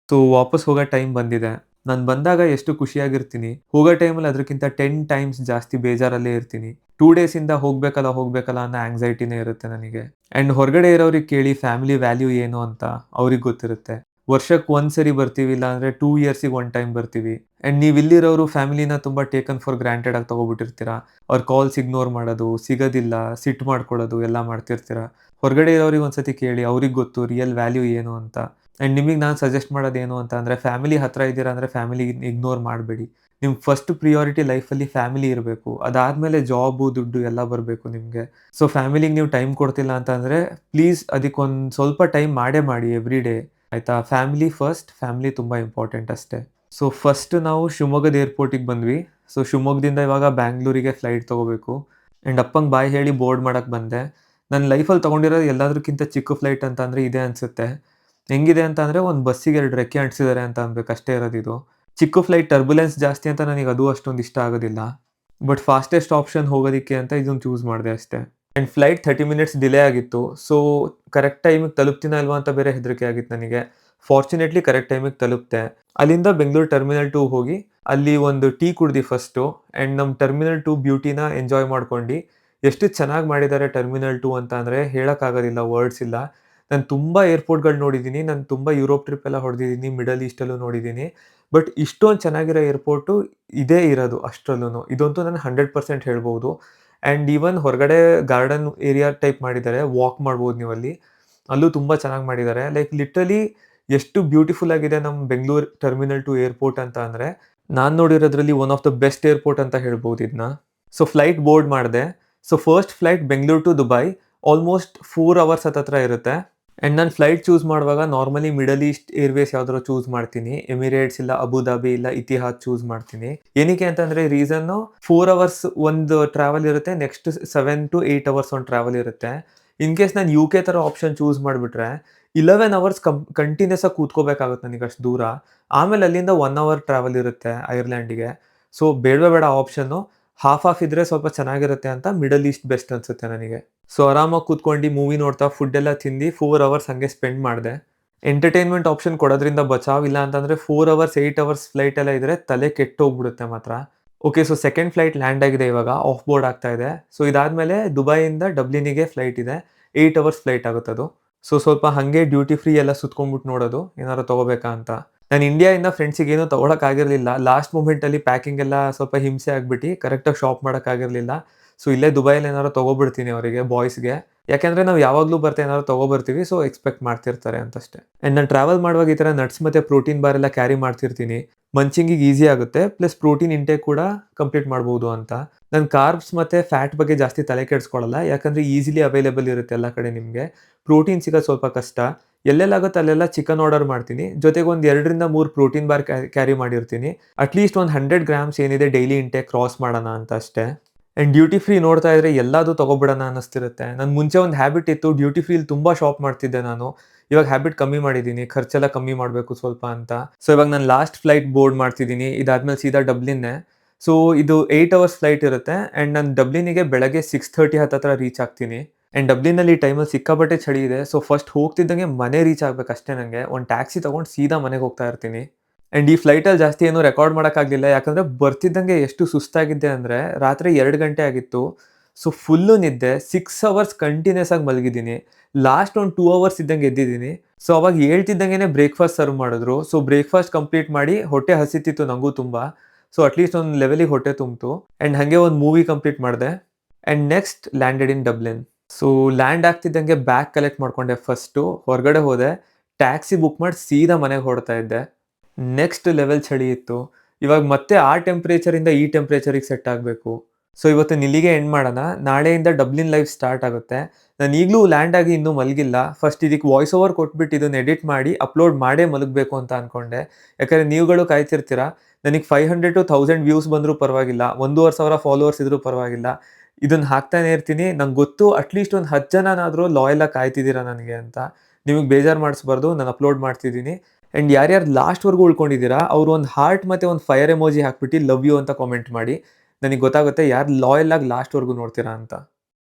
So ವಾಪಸ್ ಹೋಗೋ time ಬಂದಿದೆ. ನಾನು ಬಂದಾಗ ಎಷ್ಟು ಖುಷಿಯಾಗಿರ್ತೀನಿ, ಹೋಗೋ ಟೈಮಲ್ಲಿ ಅದಕ್ಕಿಂತ 10 ಟೈಮ್ಸ್ ಜಾಸ್ತಿ ಬೇಜಾರಲ್ಲೇ ಇರ್ತೀನಿ. 2 ಡೇಸಿಂದ ಹೋಗ್ಬೇಕಲ್ಲ ಅನ್ನೋ ಆಂಕ್ಸೈಟಿನೇ ಇರುತ್ತೆ ನನಗೆ. ಆ್ಯಂಡ್ ಹೊರಗಡೆ ಇರೋರಿಗೆ ಕೇಳಿ ಫ್ಯಾಮಿಲಿ ವ್ಯಾಲ್ಯೂ ಏನು ಅಂತ ಅವ್ರಿಗೆ ಗೊತ್ತಿರುತ್ತೆ. ವರ್ಷಕ್ಕೆ ಒಂದ್ ಸರಿ ಬರ್ತೀವಿ, ಇಲ್ಲ ಅಂದ್ರೆ 2 ಇಯರ್ಸಿಗೆ ಒನ್ ಟೈಮ್ ಬರ್ತೀವಿ. ಆ್ಯಂಡ್ ನೀವು ಇಲ್ಲಿರೋರು ಫ್ಯಾಮಿಲಿನ ತುಂಬಾ ಟೇಕನ್ ಫಾರ್ ಗ್ರಾಂಟೆಡ್ ಆಗಿ ತಗೋಬಿಟ್ಟಿರ್ತೀರಾ. ಅವ್ರ ಕಾಲ್ಸ್ ಇಗ್ನೋರ್ ಮಾಡೋದು, ಸಿಗೋದಿಲ್ಲ, ಸಿಟ್ಟು ಮಾಡ್ಕೊಳ್ಳೋದು ಎಲ್ಲ ಮಾಡ್ತಿರ್ತೀರಾ. ಹೊರಗಡೆ ಇರೋರಿಗೆ ಒಂದ್ಸತಿ ಕೇಳಿ, ಅವ್ರಿಗೆ ಗೊತ್ತು ರಿಯಲ್ ವ್ಯಾಲ್ಯೂ ಏನು ಅಂತ. ಆ್ಯಂಡ್ ನಿಮಗೆ ನಾನು ಸಜೆಸ್ಟ್ ಮಾಡೋದೇನು ಅಂತ ಅಂದರೆ, ಫ್ಯಾಮಿಲಿ ಹತ್ರ ಇದ್ದೀರಾ ಅಂದರೆ ಫ್ಯಾಮಿಲಿ ಇಗ್ನೋರ್ ಮಾಡಬೇಡಿ. ನಿಮ್ಮ ಫಸ್ಟ್ ಪ್ರಿಯಾರಿಟಿ ಲೈಫಲ್ಲಿ ಫ್ಯಾಮಿಲಿ ಇರಬೇಕು. ಅದಾದಮೇಲೆ ಜಾಬು, ದುಡ್ಡು ಎಲ್ಲ ಬರಬೇಕು ನಿಮಗೆ. ಸೊ ಫ್ಯಾಮಿಲಿಗೆ ನೀವು ಟೈಮ್ ಕೊಡ್ತಿಲ್ಲ ಅಂತ ಅಂದರೆ ಪ್ಲೀಸ್ ಅದಕ್ಕೊಂದು ಸ್ವಲ್ಪ ಟೈಮ್ ಮಾಡೇ ಮಾಡಿ ಎವ್ರಿ ಡೇ. ಆಯಿತಾ? ಫ್ಯಾಮಿಲಿ ಫಸ್ಟ್, ಫ್ಯಾಮಿಲಿ ತುಂಬ ಇಂಪಾರ್ಟೆಂಟ್ ಅಷ್ಟೇ. ಸೊ ಫಸ್ಟ್ ನಾವು ಶಿವಮೊಗ್ಗದ ಏರ್ಪೋರ್ಟಿಗೆ ಬಂದ್ವಿ. ಸೊ ಶಿವಮೊಗ್ಗದಿಂದ ಇವಾಗ ಬ್ಯಾಂಗ್ಳೂರಿಗೆ ಫ್ಲೈಟ್ ತೊಗೋಬೇಕು. ಆ್ಯಂಡ್ ಅಪ್ಪಂಗೆ ಬಾಯ್ ಹೇಳಿ ಬೋರ್ಡ್ ಮಾಡಕ್ಕೆ ಬಂದೆ. ನನ್ನ ಲೈಫಲ್ಲಿ ತೊಗೊಂಡಿರೋದು ಎಲ್ಲದಕ್ಕಿಂತ ಚಿಕ್ಕ ಫ್ಲೈಟ್ ಅಂತ ಅಂದರೆ ಇದೇ ಅನಿಸುತ್ತೆ. ಹೆಂಗಿದೆ ಅಂತ ಅಂದರೆ ಒಂದು ಬಸ್ಸಿಗೆ 2 ರೆಕ್ಕೆ ಅಂಟಿಸಿದ್ದಾರೆ ಅಂತ ಅನ್ಬೇಕು, ಅಷ್ಟೇ ಇರೋದಿದು. ಚಿಕ್ಕ ಫ್ಲೈಟ್ ಟರ್ಬುಲೆನ್ಸ್ ಜಾಸ್ತಿ ಅಂತ ನನಗೆ ಅದು ಅಷ್ಟೊಂದು ಇಷ್ಟ ಆಗೋದಿಲ್ಲ. ಬಟ್ ಫಾಸ್ಟೆಸ್ಟ್ ಆಪ್ಷನ್ ಹೋಗೋದಕ್ಕೆ ಅಂತ ಇದನ್ನು ಚೂಸ್ ಮಾಡಿದೆ ಅಷ್ಟೇ. ಆ್ಯಂಡ್ ಫ್ಲೈಟ್ 30 ಮಿನಿಟ್ಸ್ ಡಿಲೇ ಆಗಿತ್ತು. ಸೊ ಕರೆಕ್ಟ್ ಟೈಮಿಗೆ ತಲುಪ್ತೀನಾ ಇಲ್ವಾ ಅಂತ ಬೇರೆ ಹೆದರಿಕೆ ಆಗಿತ್ತು ನನಗೆ. ಫಾರ್ಚುನೇಟ್ಲಿ ಕರೆಕ್ಟ್ ಟೈಮಿಗೆ ತಲುಪಿದೆ. ಅಲ್ಲಿಂದ ಬೆಂಗಳೂರು ಟರ್ಮಿನಲ್ 2 ಹೋಗಿ ಅಲ್ಲಿ ಒಂದು ಟೀ ಕುಡ್ದು ಫಸ್ಟು. ಆ್ಯಂಡ್ ನಮ್ಮ ಟರ್ಮಿನಲ್ 2 ಬ್ಯೂಟಿನ ಎಂಜಾಯ್ ಮಾಡ್ಕೊಂಡು, ಎಷ್ಟು ಚೆನ್ನಾಗಿ ಮಾಡಿದ್ದಾರೆ ಟರ್ಮಿನಲ್ 2 ಅಂತ ಅಂದರೆ ಹೇಳೋಕ್ಕಾಗೋದಿಲ್ಲ, ವರ್ಡ್ಸ್ ಇಲ್ಲ. ನಾನು ತುಂಬ ಏರ್ಪೋರ್ಟ್‌ಗಳು ನೋಡಿದ್ದೀನಿ. ನಾನು ತುಂಬ ಯುರೋಪ್ ಟ್ರಿಪ್ ಎಲ್ಲ ಹೊಡೆದಿದ್ದೀನಿ, ಮಿಡಲ್ ಈಸ್ಟಲ್ಲೂ ನೋಡಿದ್ದೀನಿ. ಬಟ್ ಇಷ್ಟೊಂದು ಚೆನ್ನಾಗಿರೋ ಏರ್ಪೋರ್ಟು ಇದೇ ಇರೋದು ಅಷ್ಟರಲ್ಲೂ. ಇದಂತೂ ನಾನು 100% ಹೇಳ್ಬೋದು. ಆ್ಯಂಡ್ ಈವನ್ ಹೊರಗಡೆ ಗಾರ್ಡನ್ ಏರಿಯಾ ಟೈಪ್ ಮಾಡಿದ್ದಾರೆ, ವಾಕ್ ಮಾಡ್ಬೋದು ನೀವು ಅಲ್ಲಿ. ಅಲ್ಲೂ ತುಂಬ ಚೆನ್ನಾಗಿ ಮಾಡಿದ್ದಾರೆ. ಲೈಕ್ ಲಿಟ್ರಲಿ ಎಷ್ಟು ಬ್ಯೂಟಿಫುಲ್ ಆಗಿದೆ ನಮ್ಮ ಬೆಂಗಳೂರು ಟರ್ಮಿನಲ್ 2 ಏರ್ಪೋರ್ಟ್ ಅಂತ ಅಂದರೆ, ನಾನು ನೋಡಿರೋದ್ರಲ್ಲಿ one of the best airport ಅಂತ ಹೇಳ್ಬೋದು ಇದನ್ನ. ಸೊ ಫ್ಲೈಟ್ ಬೋರ್ಡ್ ಮಾಡಿದೆ. So first flight Bengaluru to Dubai almost 4 hours ಹತ್ತತ್ರ ಇರುತ್ತೆ. ಆ್ಯಂಡ್ ನಾನು ಫ್ಲೈಟ್ ಚೂಸ್ ಮಾಡುವಾಗ ನಾರ್ಮಲಿ ಮಿಡಲ್ ಈಸ್ಟ್ ಏರ್ವೇಸ್ ಯಾವ್ದಾದ್ರು ಚೂಸ್ ಮಾಡ್ತೀನಿ. ಎಮಿರೇಟ್ಸ್ ಇಲ್ಲ ಅಬುಧಾಬಿ ಇಲ್ಲ ಇತಿಹಾದ್ ಚೂಸ್ ಮಾಡ್ತೀನಿ. ಏನಕ್ಕೆ ಅಂತಂದರೆ ರೀಸನ್ನು 4 ಅವರ್ಸ್ ಒಂದು ಟ್ರಾವೆಲ್ ಇರುತ್ತೆ, ನೆಕ್ಸ್ಟ್ 7 to 8 ಅವರ್ಸ್ ಒಂದು ಟ್ರಾವೆಲ್ ಇರುತ್ತೆ. ಇನ್ ಕೇಸ್ ನಾನು ಯು ಕೆ ಥರ ಆಪ್ಷನ್ ಚೂಸ್ ಮಾಡಿಬಿಟ್ರೆ 11 ಅವರ್ಸ್ ಕಂಟಿನ್ಯೂಸ್ ಆಗಿ ಕೂತ್ಕೋಬೇಕಾಗುತ್ತೆ ನನಗೆ ಅಷ್ಟು ದೂರ. ಆಮೇಲೆ ಅಲ್ಲಿಂದ 1 ಅವರ್ ಟ್ರಾವೆಲ್ ಇರುತ್ತೆ ಐರ್ಲ್ಯಾಂಡಿಗೆ. ಸೊ ಬೇಡವೇ ಬೇಡ ಆಪ್ಷನ್ನು. ಹಾಫ್ ಇದ್ರೆ ಸ್ವಲ್ಪ ಚೆನ್ನಾಗಿರುತ್ತೆ ಅಂತ ಮಿಡಲ್ ಈಸ್ಟ್ ಬೆಸ್ಟ್ ಅನ್ಸುತ್ತೆ ನನಗೆ. ಸೊ ಆರಾಮಾಗಿ ಕೂತ್ಕೊಂಡು ಮೂವಿ ನೋಡ್ತಾ ಫುಡ್ ಎಲ್ಲ ತಿಂದು 4 ಅವರ್ಸ್ ಹಂಗೆ ಸ್ಪೆಂಡ್ ಮಾಡಿದೆ. ಎಂಟರ್ಟೈನ್ಮೆಂಟ್ ಆಪ್ಷನ್ ಕೊಡೋದ್ರಿಂದ ಬಚಾವ್. ಇಲ್ಲ ಅಂತಂದರೆ 4 ಅವರ್ಸ್ 8 ಅವರ್ಸ್ ಫ್ಲೈಟ್ ಎಲ್ಲ ಇದ್ರೆ ತಲೆ ಕೆಟ್ಟೋಗ್ಬಿಡುತ್ತೆ ಮಾತ್ರ. Okay, so second flight land ಆಗಿದೆ, ಇವಾಗ ಆಫ್ ಬೋರ್ಡ್ ಆಗ್ತಾ ಇದೆ. ಸೊ ಇದಾದಮೇಲೆ ದುಬೈಯಿಂದ ಡಬ್ಲಿನಿಗೆ ಫ್ಲೈಟ್ ಇದೆ. 8 ಅವರ್ಸ್ ಫ್ಲೈಟ್ ಆಗುತ್ತದು. ಸೊ ಸ್ವಲ್ಪ ಹಾಗೆ ಡ್ಯೂಟಿ ಫ್ರೀ ಎಲ್ಲ ಸುತ್ಕೊಂಡ್ಬಿಟ್ಟು ನೋಡೋದು ಏನಾದ್ರು ತೊಗೋಬೇಕಾ ಅಂತ. ನಾನು ಇಂಡಿಯಾಯಿಂದ ಫ್ರೆಂಡ್ಸಿಗೆ ಏನೂ ತೊಗೊಳಕ್ಕಾಗಿರಲಿಲ್ಲ. ಲಾಸ್ಟ್ ಮೂಮೆಂಟಲ್ಲಿ ಪ್ಯಾಕಿಂಗ್ ಎಲ್ಲ ಸ್ವಲ್ಪ ಹಿಂಸೆ ಆಗಿಬಿಟ್ಟು ಕರೆಕ್ಟಾಗಿ ಶಾಪ್ ಮಾಡೋಕ್ಕಾಗಿರಲಿಲ್ಲ. ಸೊ ಇಲ್ಲೇ ದುಬೈಯಲ್ಲಿ ಏನಾದ್ರು ತೊಗೊಬಿಡ್ತೀನಿ ಅವರಿಗೆ, ಬಾಯ್ಸ್‌ಗೆ. ಯಾಕೆಂದರೆ ನಾವು ಯಾವಾಗಲೂ ಏನಾದ್ರು ತೊಗೊಬರ್ತೀವಿ, ಸೊ ಎಕ್ಸ್ಪೆಕ್ಟ್ ಮಾಡ್ತಿರ್ತಾರೆ ಅಂತಷ್ಟೇ. ಆ್ಯಂಡ್ ನಾನು ಟ್ರಾವೆಲ್ ಮಾಡುವಾಗ ಈ ಥರ ನಟ್ಸ್ ಮತ್ತು ಪ್ರೋಟೀನ್ ಬಾರ್ ಎಲ್ಲ ಕ್ಯಾರಿ ಮಾಡ್ತಿರ್ತೀನಿ. ಮಂಚಿಂಗಿಗೆ ಈಸಿ ಆಗುತ್ತೆ, ಪ್ಲಸ್ ಪ್ರೋಟೀನ್ ಇಂಟೇಕ್ ಕೂಡ ಕಂಪ್ಲೀಟ್ ಮಾಡ್ಬೋದು ಅಂತ. ನಾನು ಕಾರ್ಬ್ಸ್ ಮತ್ತು ಫ್ಯಾಟ್ ಬಗ್ಗೆ ಜಾಸ್ತಿ ತಲೆ ಕೆಡಿಸ್ಕೊಳ್ಳಲ್ಲ, ಯಾಕಂದರೆ ಈಸಿಲಿ ಅವೈಲೇಬಲ್ ಇರುತ್ತೆ ಎಲ್ಲ ಕಡೆ ನಿಮಗೆ. ಪ್ರೋಟೀನ್ ಸಿಗೋದು ಸ್ವಲ್ಪ ಕಷ್ಟ. ಎಲ್ಲೆಲ್ಲಾಗುತ್ತೆ ಅಲ್ಲೆಲ್ಲ ಚಿಕನ್ ಆರ್ಡರ್ ಮಾಡ್ತೀನಿ. ಜೊತೆಗೆ ಒಂದು 2ರಿಂದ 3 ಪ್ರೋಟೀನ್ ಬಾರ್ ಕ್ಯಾರಿ ಮಾಡಿರ್ತೀನಿ. ಅಟ್ಲೀಸ್ಟ್ ಒಂದು 100 ಗ್ರಾಮ್ಸ್ ಏನಿದೆ ಡೈಲಿ ಇಂಟೇಕ್ ಕ್ರಾಸ್ ಮಾಡೋಣ ಅಂತ ಅಷ್ಟೇ. ಆ್ಯಂಡ್ ಡ್ಯೂಟಿ ಫ್ರೀ ನೋಡ್ತಾ ಇದ್ರೆ ಎಲ್ಲದೂ ತೊಗೊಬಿಡೋಣ ಅನ್ನಿಸ್ತಿರುತ್ತೆ. ನನ್ನ ಮುಂಚೆ ಒಂದು ಹ್ಯಾಬಿಟ್ ಇತ್ತು, ಡ್ಯೂಟಿ ಫ್ರೀಲಿ ತುಂಬ ಶಾಪ್ ಮಾಡ್ತಿದ್ದೆ ನಾನು. ಇವಾಗ ಹ್ಯಾಬಿಟ್ ಕಮ್ಮಿ ಮಾಡಿದ್ದೀನಿ, ಖರ್ಚೆಲ್ಲ ಕಮ್ಮಿ ಮಾಡಬೇಕು ಸ್ವಲ್ಪ ಅಂತ. ಸೊ ಇವಾಗ ನಾನು ಲಾಸ್ಟ್ ಫ್ಲೈಟ್ ಬೋರ್ಡ್ ಮಾಡ್ತಿದ್ದೀನಿ. ಇದಾದ್ಮೇಲೆ ಸೀದಾ ಡಬ್ಲಿನ್ನೇ. ಸೊ ಇದು 8 ಅವರ್ಸ್ ಫ್ಲೈಟ್ ಇರುತ್ತೆ. ಆ್ಯಂಡ್ ನಾನು ಡಬ್ಲಿನಿಗೆ ಬೆಳಗ್ಗೆ 6:30 ಹತ್ತತ್ರ ರೀಚ್ ಆಗ್ತೀನಿ. ಆ್ಯಂಡ್ ಡಬ್ಲಿನಲ್ಲಿ ಈ ಟೈಮಲ್ಲಿ ಸಿಕ್ಕಾಪಟ್ಟೆ ಚಳಿ ಇದೆ. ಸೊ ಫಸ್ಟ್ ಹೋಗ್ತಿದ್ದಂಗೆ ಮನೆ ರೀಚ್ ಆಗಬೇಕು ಅಷ್ಟೇ ನನಗೆ. ಒಂದು ಟ್ಯಾಕ್ಸಿ ತೊಗೊಂಡು ಸೀದಾ ಮನೆಗೆ ಹೋಗ್ತಾ ಇರ್ತೀನಿ. ಆ್ಯಂಡ್ ಈ ಫ್ಲೈಟಲ್ಲಿ ಜಾಸ್ತಿ ಏನೂ ರೆಕಾರ್ಡ್ ಮಾಡೋಕ್ಕಾಗಲಿಲ್ಲ, ಯಾಕಂದರೆ ಬರ್ತಿದ್ದಂಗೆ ಎಷ್ಟು ಸುಸ್ತಾಗಿದ್ದೆ ಅಂದರೆ ರಾತ್ರಿ 2 ಗಂಟೆ ಆಗಿತ್ತು. ಸೊ ಫುಲ್ಲು ನಿದ್ದೆ. 6 ಅವರ್ಸ್ ಕಂಟಿನ್ಯೂಸ್ ಆಗಿ ಮಲಗಿದ್ದೀನಿ. ಲಾಸ್ಟ್ ಒಂದು 2 ಅವರ್ಸ್ ಇದ್ದಂಗೆ ಎದ್ದಿದ್ದೀನಿ. ಸೊ ಅವಾಗ ಹೇಳ್ತಿದ್ದಂಗೆ ಬ್ರೇಕ್ಫಾಸ್ಟ್ ಸರ್ವ್ ಮಾಡಿದ್ರು. ಸೊ ಬ್ರೇಕ್ಫಾಸ್ಟ್ ಕಂಪ್ಲೀಟ್ ಮಾಡಿ ಹೊಟ್ಟೆ ಹಸಿತಿತ್ತು ನನಗೂ ತುಂಬ. ಸೊ ಅಟ್ಲೀಸ್ಟ್ ಒಂದು ಲೆವೆಲಿಗೆ ಹೊಟ್ಟೆ ತುಂಬಿತು. ಆ್ಯಂಡ್ ಹಾಗೆ ಒಂದು ಮೂವಿ ಕಂಪ್ಲೀಟ್ ಮಾಡಿದೆ. And next landed in Dublin. So land ಆಗ್ತಿದ್ದಂಗೆ ಬ್ಯಾಗ್ ಕಲೆಕ್ಟ್ ಮಾಡಿಕೊಂಡೆ ಫಸ್ಟು. ಹೊರಗಡೆ ಹೋದೆ, ಟ್ಯಾಕ್ಸಿ ಬುಕ್ ಮಾಡಿ ಸೀದಾ ಮನೆಗೆ ಹೊರಡ್ತಾ ಇದ್ದೆ. ನೆಕ್ಸ್ಟ್ ಲೆವೆಲ್ ಚಳಿ ಇತ್ತು. ಇವಾಗ ಮತ್ತೆ ಆ ಟೆಂಪ್ರೇಚರಿಂದ ಈ ಟೆಂಪ್ರೇಚರಿಗೆ ಸೆಟ್ ಆಗಬೇಕು. ಸೊ ಇವತ್ತಿನ ಇಲ್ಲಿಗೆ ಎಂಡ್ ಮಾಡೋಣ. ನಾಳೆಯಿಂದ ಡಬ್ಲಿನ್ ಲೈಫ್ ಸ್ಟಾರ್ಟ್ ಆಗುತ್ತೆ. ನಾನು ಈಗಲೂ ಲ್ಯಾಂಡ್ ಆಗಿ ಇನ್ನೂ ಮಲಗಿಲ್ಲ. ಫಸ್ಟ್ ಇದಕ್ಕೆ ವಾಯ್ಸ್ ಓವರ್ ಕೊಟ್ಬಿಟ್ಟು ಇದನ್ನು ಎಡಿಟ್ ಮಾಡಿ ಅಪ್ಲೋಡ್ ಮಾಡೇ ಮಲಗಬೇಕು ಅಂತ ಅಂದ್ಕೊಂಡೆ. ಯಾಕಂದರೆ ನೀವುಗಳು ಕಾಯ್ತಿರ್ತೀರಾ. ನನಗೆ 500 to 1000 ವ್ಯೂಸ್ ಬಂದರೂ ಪರವಾಗಿಲ್ಲ, 1500 ಫಾಲೋವರ್ಸ್ ಇದ್ರೂ ಪರವಾಗಿಲ್ಲ, ಇದನ್ನು ಹಾಕ್ತಾನೆ ಇರ್ತೀನಿ. ನಂಗೆ ಗೊತ್ತು ಅಟ್ಲೀಸ್ಟ್ ಒಂದು 10 ಜನನಾದರೂ ಲಾಯಲಾಗಿ ಕಾಯ್ತಿದ್ದೀರಾ ನನಗೆ ಅಂತ. ನಿಮಗೆ ಬೇಜಾರು ಮಾಡಿಸ್ಬಾರ್ದು, ನಾನು ಅಪ್ಲೋಡ್ ಮಾಡ್ತಿದ್ದೀನಿ. ಆ್ಯಂಡ್ ಯಾರ್ಯಾರು ಲಾಸ್ಟ್‌ವರೆಗೂ ಉಳ್ಕೊಂಡಿದ್ದೀರಾ ಅವರು ಒಂದು ಹಾರ್ಟ್ ಮತ್ತು ಒಂದು ಫೈರ್ ಎಮೋಜಿ ಹಾಕ್ಬಿಟ್ಟು ಲವ್ ಯು ಅಂತ ಕಾಮೆಂಟ್ ಮಾಡಿ. ನನಗೆ ಗೊತ್ತಾಗುತ್ತೆ ಯಾರು ಲಾಯಲಾಗಿ ಲಾಸ್ಟ್‌ವರೆಗೂ ನೋಡ್ತೀರಾ ಅಂತ.